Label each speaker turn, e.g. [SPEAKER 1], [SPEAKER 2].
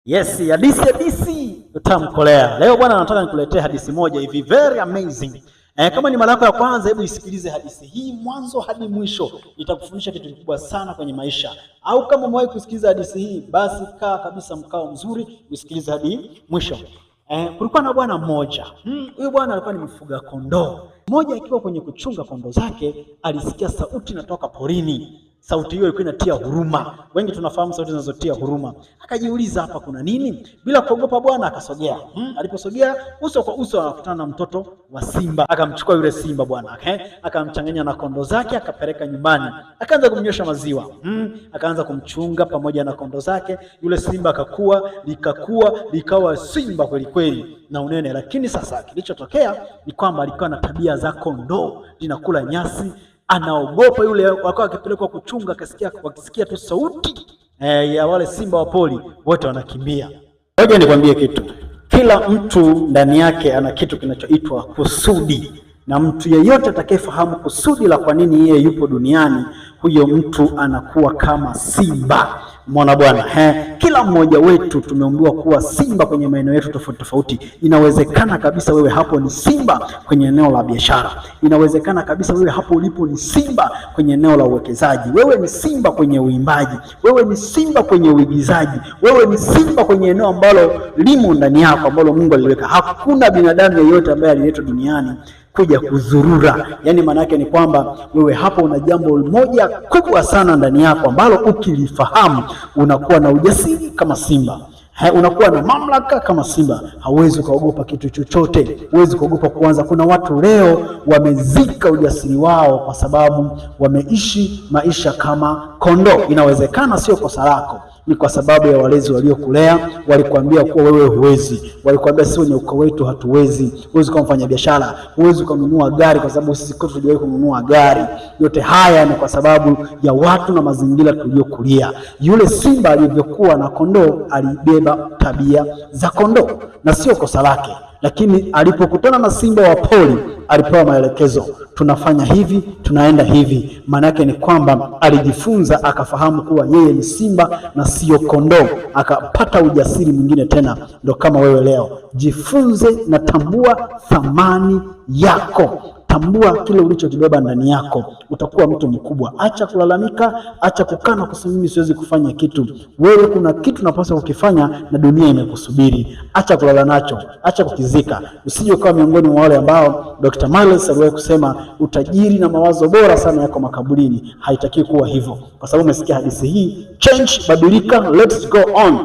[SPEAKER 1] Yes, hadithi utamkolea. Leo bwana nataka nikuletee hadithi moja hivi very amazing. Kama ni mara yako ya kwanza, hebu isikilize hadithi hii mwanzo hadi mwisho. Itakufundisha kitu kikubwa sana kwenye maisha. Au kama umewahi kusikiliza hadithi hii, basi kaa kabisa mkao mzuri usikilize hadi mwisho. Kulikuwa na bwana mmoja. Huyu bwana alikuwa ni mfuga kondoo. Mmoja akiwa kwenye kuchunga kondoo zake, alisikia sauti inatoka porini. Sauti hiyo ilikuwa inatia huruma. Wengi tunafahamu sauti zinazotia huruma. Akajiuliza hapa kuna nini? Bila kuogopa bwana akasogea. Aliposogea uso kwa uso akakutana na mtoto wa simba. Akamchukua yule simba bwana, akamchanganya na kondoo zake akapeleka nyumbani. Akaanza kumnywesha maziwa. Akaanza kumchunga pamoja na kondoo zake. Yule simba akakua, likawa simba kweli kweli na unene. Lakini sasa kilichotokea ni kwamba alikuwa na tabia za kondoo, linakula nyasi. Anaogopa yule wakawa akipelekwa kuchunga, wakisikia tu sauti ya wale simba wa pori wote wanakimbia. Ngoja nikwambie kitu. Kila mtu ndani yake ana kitu kinachoitwa kusudi, na mtu yeyote atakayefahamu kusudi la kwa nini yeye yupo duniani, huyo mtu anakuwa kama simba. Umeona bwana? Kila mmoja wetu tumeambiwa kuwa simba kwenye maeneo yetu tofauti tofauti. Inawezekana kabisa wewe hapo ni simba kwenye eneo la biashara. Inawezekana kabisa wewe hapo ulipo ni simba kwenye eneo la uwekezaji. Wewe ni simba kwenye uimbaji. Wewe ni simba kwenye uigizaji. Wewe ni simba kwenye eneo ambalo limo ndani yako, ambalo Mungu aliweka. Hakuna binadamu yeyote ambaye aliletwa duniani kuja kuzurura. Yaani maana yake ni kwamba wewe hapo una jambo moja kubwa sana ndani yako ambalo ukilifahamu unakuwa na ujasiri kama simba. Unakuwa na mamlaka kama simba. Hauwezi kuogopa kitu chochote. Huwezi kuogopa kuanza. Kuna watu leo wamezika ujasiri wao kwa sababu wameishi maisha kama kondoo. Inawezekana sio kosa lako, ni kwa sababu ya walezi waliokulea. Walikwambia kuwa wewe huwezi. Walikwambia sisi wenye ukoo wetu hatuwezi. Huwezi kuwa mfanya biashara, huwezi kununua gari kwa sababu sisi kwetu hatujawahi kununua gari. Yote haya ni kwa sababu ya watu na mazingira tuliokulia. Yule simba alivyokuwa na kondoo, alibeba tabia za kondoo na sio kosa lake. Lakini alipokutana na simba wa pori, alipewa maelekezo, tunafanya hivi, tunaenda hivi. Maana yake ni kwamba alijifunza, akafahamu kuwa yeye ni simba na sio kondoo, akapata ujasiri mwingine tena. Ndo kama wewe leo, jifunze na tambua thamani yako. Tambua kile ulichokibeba ndani yako, utakuwa mtu mkubwa. Acha kulalamika, acha kukana kusema mimi siwezi kufanya kitu. Wewe kuna kitu unapaswa kukifanya na dunia imekusubiri. Acha kulala nacho, acha kukizika. Usije ukawa miongoni mwa wale ambao Dr. Miles aliwahi kusema utajiri na mawazo bora sana yako makaburini. Haitaki kuwa hivyo. Kwa sababu umesikia hadithi hii, change, badilika, let's go on.